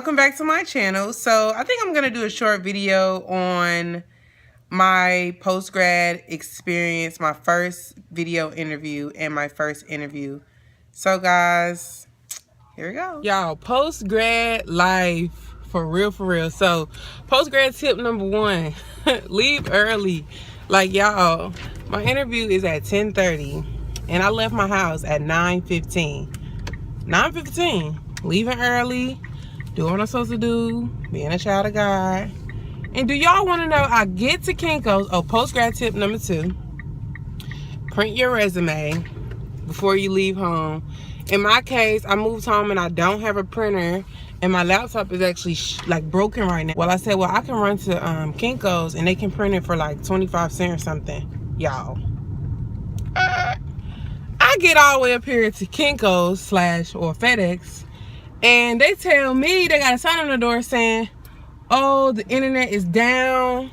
welcome back to my channel. So I think I'm gonna do a short video on my post-grad experience, my first video interview and my first interview. So guys, here we go. Y'all, post-grad life, for real. So post-grad tip number one, leave early. Like y'all, my interview is at 10:30 and I left my house at 9:15. 9:15, leaving early, doing what I'm supposed to do, being a child of God. And do y'all want to know, I get to Kinko's, post-grad tip number 2, print your resume before you leave home. In my case, I moved home and I don't have a printer, and my laptop is actually broken right now. Well, I said, well, I can run to Kinko's and they can print it for like 25 cents or something. Y'all, I get all the way up here to Kinko's or FedEx, and they tell me they got a sign on the door saying, oh, the internet is down.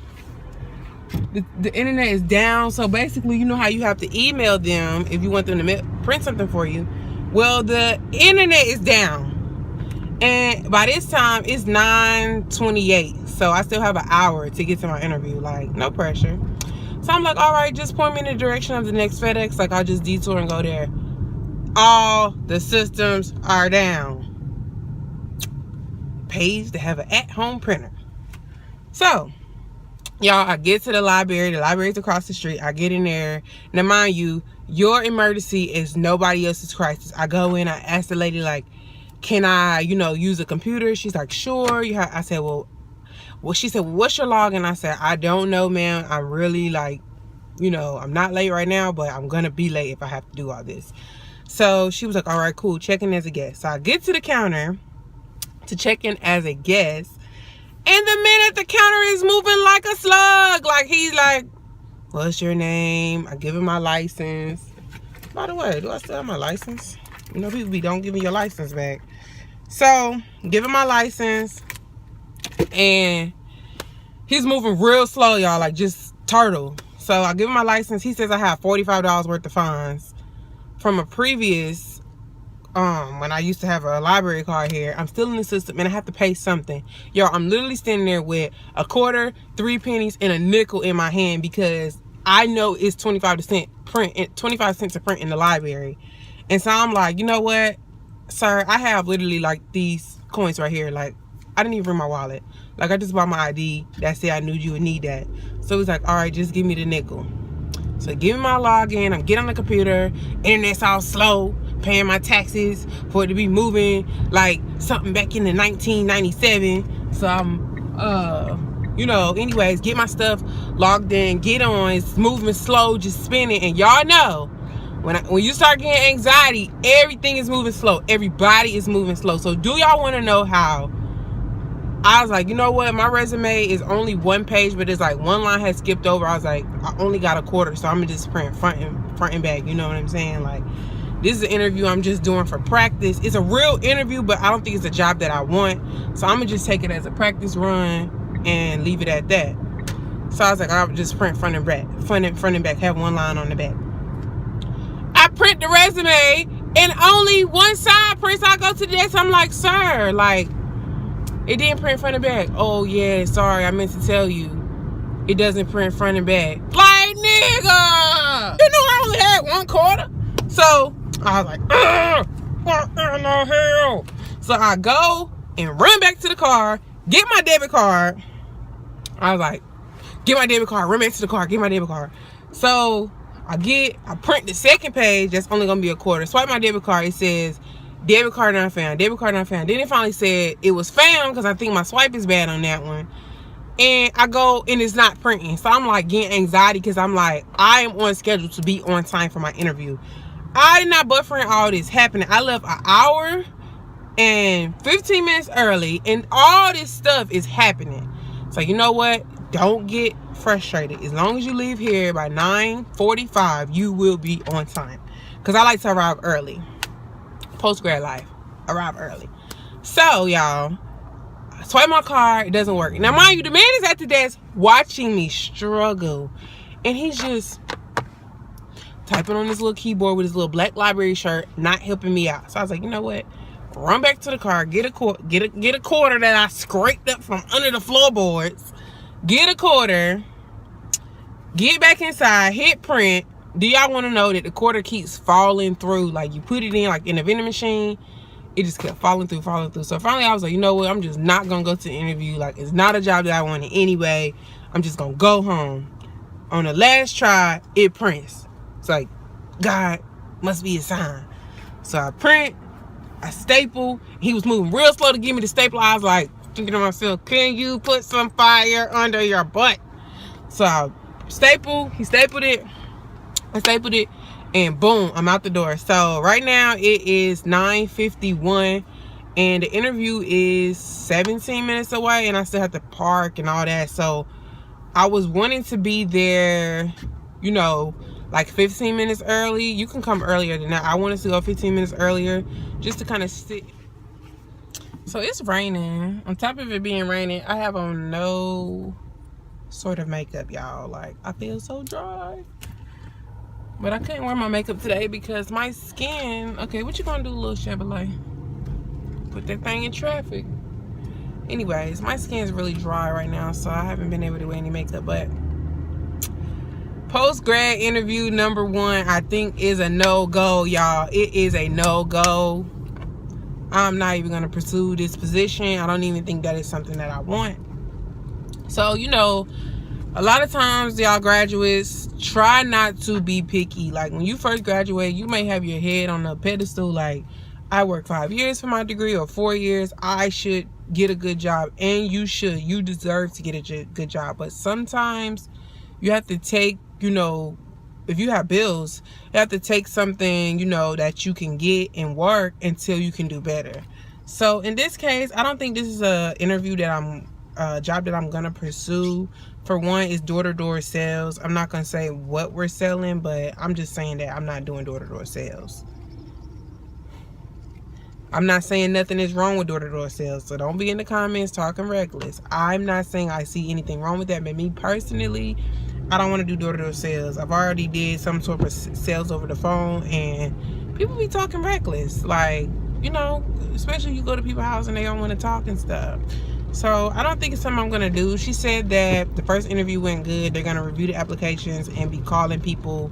The internet is down. So basically, you know how you have to email them if you want them to print something for you. Well, the internet is down. And by this time, it's 9:28. So I still have an hour to get to my interview. Like, no pressure. So I'm like, all right, just point me in the direction of the next FedEx. Like, I'll just detour and go there. All the systems are down. Pays to have an at-home printer. So, y'all, I get to the library. The library's across the street. I get in there. Now, mind you, your emergency is nobody else's crisis. I go in. I ask the lady, like, can I, use a computer? She's like, sure. I said, well, she said, well, what's your login? I said, I don't know, ma'am. I'm really, I'm not late right now, but I'm going to be late if I have to do all this. So she was like, all right, cool. Check in as a guest. So I get to the counter to check in as a guest. And the minute the counter is moving like a slug, like he's like, what's your name? I give him my license. By the way, do I still have my license? People don't give me your license back. So, give him my license. And he's moving real slow, y'all, like just turtle. So, I give him my license. He says I have $45 worth of fines from a previous when I used to have a library card here. I'm still in the system and I have to pay something. Yo, I'm literally standing there with a quarter, 3 pennies, and a nickel in my hand because I know it's 25 cents to print in the library. And so I'm like, you know what, sir, I have literally like these coins right here. Like, I didn't even bring my wallet. Like, I just bought my ID. That said I knew you would need that. So he's like, all right, just give me the nickel. So give me my login. I'm getting on the computer. Internet's all slow. Paying my taxes for it to be moving like something back in the 1997. So I'm, anyways, get my stuff logged in, get on. It's moving slow, just spinning. And y'all know, when you start getting anxiety, everything is moving slow. Everybody is moving slow. So do y'all want to know how? I was like, you know what? My resume is only 1 page, but it's like 1 line has skipped over. I was like, I only got a quarter, so I'm gonna just print front and back. You know what I'm saying? Like, this is an interview I'm just doing for practice. It's a real interview, but I don't think it's a job that I want. So I'm gonna just take it as a practice run and leave it at that. So I was like, I'll just print front and back, have 1 line on the back. I print the resume and only 1 side prints. I go to the desk. I'm like, sir, like, it didn't print front and back. Oh yeah, sorry, I meant to tell you, it doesn't print front and back. Like, nigga, you know I only had 1 quarter. So I was like, what in the hell? So I go and run back to the car, get my debit card. I was like, get my debit card, run back to the car, get my debit card. So I print the 2nd page, that's only gonna be a quarter. Swipe my debit card, it says, debit card not found, debit card not found. Then it finally said it was found because I think my swipe is bad on that one. And I go and it's not printing. So I'm like getting anxiety because I'm like, I am on schedule to be on time for my interview. I did not buffer all this happening. I left an hour and 15 minutes early and all this stuff is happening. So you know what? Don't get frustrated. As long as you leave here by 9:45, you will be on time. Because I like to arrive early. Post-grad life. Arrive early. So, y'all, I swipe my card. It doesn't work. Now, mind you, the man is at the desk watching me struggle. And he's just typing on this little keyboard with his little black library shirt, not helping me out. So I was like, you know what? run back to the car, get a quarter that I scraped up from under the floorboards, get a quarter, get back inside, hit print. Do y'all want to know that the quarter keeps falling through? Like, you put it in, like, in a vending machine, it just kept falling through. So finally I was like, you know what, I'm just not gonna go to the interview. Like, it's not a job that I wanted anyway. I'm just gonna go home. On the last try, it prints. It's like, God must be a sign. So I print, I staple. He was moving real slow to give me the staple. I was like, thinking to myself, can you put some fire under your butt? So I stapled, he stapled it, I stapled it, and boom, I'm out the door. So right now it is 9:51 and the interview is 17 minutes away, and I still have to park and all that. So I was wanting to be there, you know, like 15 minutes early. You can come earlier than that. I wanted to go 15 minutes earlier just to kind of sit. So it's raining. On top of it being raining, I have on no sort of makeup, y'all. Like, I feel so dry. But I couldn't wear my makeup today because my skin... Okay, what you gonna do, little Chevrolet? Put that thing in traffic. Anyways, my skin's really dry right now, so I haven't been able to wear any makeup. But post-grad interview number 1, I think, is a no-go, y'all. It is a no-go. I'm not even going to pursue this position. I don't even think that is something that I want. So, you know, a lot of times, y'all graduates, try not to be picky. Like, when you first graduate, you may have your head on a pedestal. Like, I worked 5 years for my degree, or 4 years. I should get a good job. And you should. You deserve to get a good job. But sometimes you have to take, you know, if you have bills, you have to take something, you know, that you can get and work until you can do better. So in this case, I don't think this is a interview that job that I'm gonna pursue. For one, it's door-to-door sales. I'm not gonna say what we're selling, but I'm just saying that I'm not doing door-to-door sales. I'm not saying nothing is wrong with door-to-door sales, so don't be in the comments talking reckless. I'm not saying I see anything wrong with that, but me personally, I don't want to do door-to-door sales. I've already did some sort of sales over the phone, and people be talking reckless. Like, you know, especially you go to people's house and they don't want to talk and stuff. So I don't think it's something I'm going to do. She said that the first interview went good. They're going to review the applications and be calling people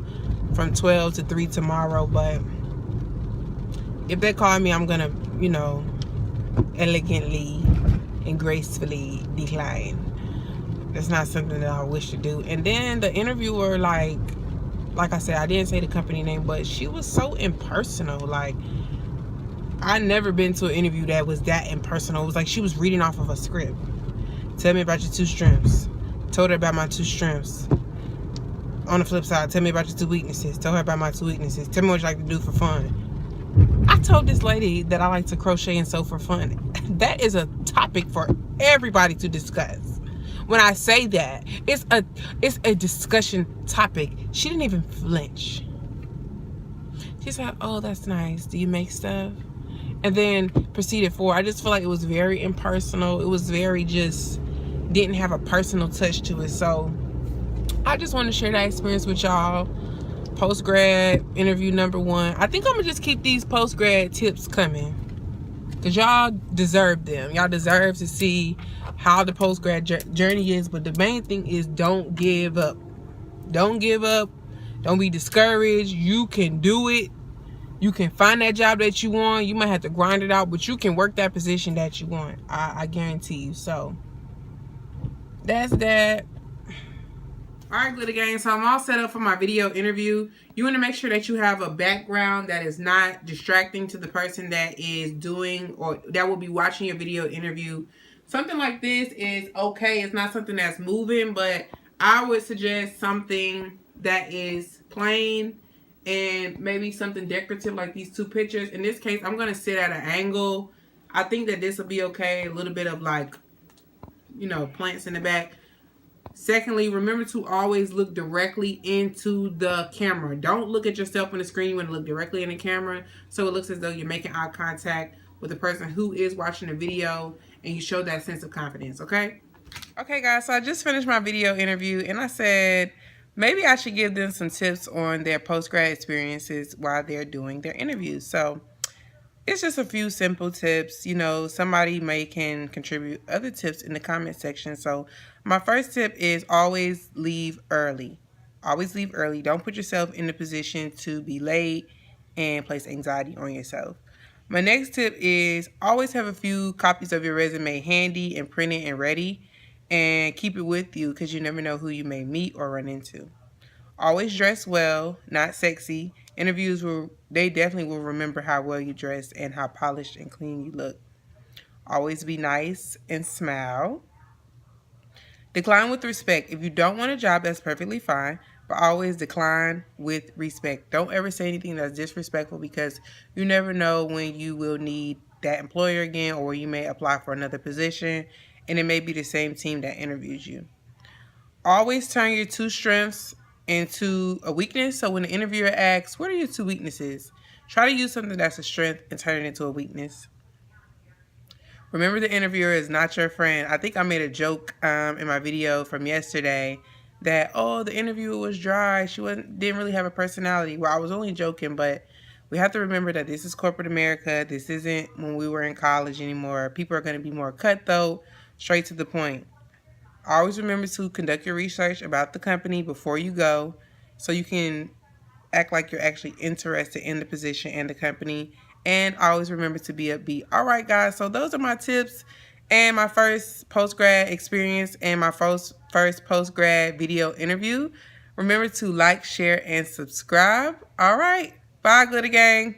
from 12 to 3 tomorrow, but if they call me, I'm gonna, you know, elegantly and gracefully decline. That's not something that I wish to do. And then the interviewer, like I said, I didn't say the company name, but she was so impersonal. Like, I never been to an interview that was that impersonal. It was like she was reading off of a script. Tell me about your 2 strengths. Told her about my 2 strengths. On the flip side, tell me about your 2 weaknesses. Tell her about my 2 weaknesses. Tell me what you like to do for fun. I told this lady that I like to crochet and sew for fun. That is a topic for everybody to discuss. When I say that, it's a discussion topic. She didn't even flinch. She said, oh, that's nice. Do you make stuff? And then proceeded forward. I just feel like it was very impersonal. It was very just, didn't have a personal touch to it. So I just want to share that experience with y'all. Post-grad interview number 1. I think I'm gonna just keep these post-grad tips coming, because y'all deserve them. Y'all deserve to see how the post-grad journey is. But the main thing is, don't give up. Don't give up. Don't be discouraged. You can do it. You can find that job that you want. You might have to grind it out, but you can work that position that you want. I guarantee you. So that's that. Alright, glitter gang, so I'm all set up for my video interview. You want to make sure that you have a background that is not distracting to the person that is doing, or that will be watching your video interview. Something like this is okay. It's not something that's moving, but I would suggest something that is plain and maybe something decorative like these 2 pictures. In this case, I'm going to sit at an angle. I think that this will be okay. A little bit of, like, you know, plants in the back. Secondly, remember to always look directly into the camera. Don't look at yourself on the screen. You want to look directly in the camera, so it looks as though you're making eye contact with the person who is watching the video, and you show that sense of confidence, okay? Okay, guys, so I just finished my video interview, and I said maybe I should give them some tips on their post-grad experiences while they're doing their interviews. So it's just a few simple tips. You know, somebody can contribute other tips in the comment section. So my first tip is always leave early. Always leave early. Don't put yourself in the position to be late and place anxiety on yourself. My next tip is always have a few copies of your resume handy and printed and ready, and keep it with you because you never know who you may meet or run into. Always dress well, not sexy. They definitely will remember how well you dress and how polished and clean you look. Always be nice and smile. Decline with respect. If you don't want a job, that's perfectly fine, but always decline with respect. Don't ever say anything that's disrespectful because you never know when you will need that employer again, or you may apply for another position and it may be the same team that interviews you. Always turn your two strengths into a weakness. So when the interviewer asks, what are your two weaknesses? Try to use something that's a strength and turn it into a weakness. Remember, the interviewer is not your friend. I think I made a joke in my video from yesterday that, oh, the interviewer was dry. Didn't really have a personality. Well, I was only joking, but we have to remember that this is corporate America. This isn't when we were in college anymore. People are going to be more cutthroat, straight to the point. Always remember to conduct your research about the company before you go so you can act like you're actually interested in the position and the company. And always remember to be upbeat. All right, guys. So those are my tips and my first post-grad experience and my first post-grad video interview. Remember to like, share, and subscribe. All right. Bye, glitter gang.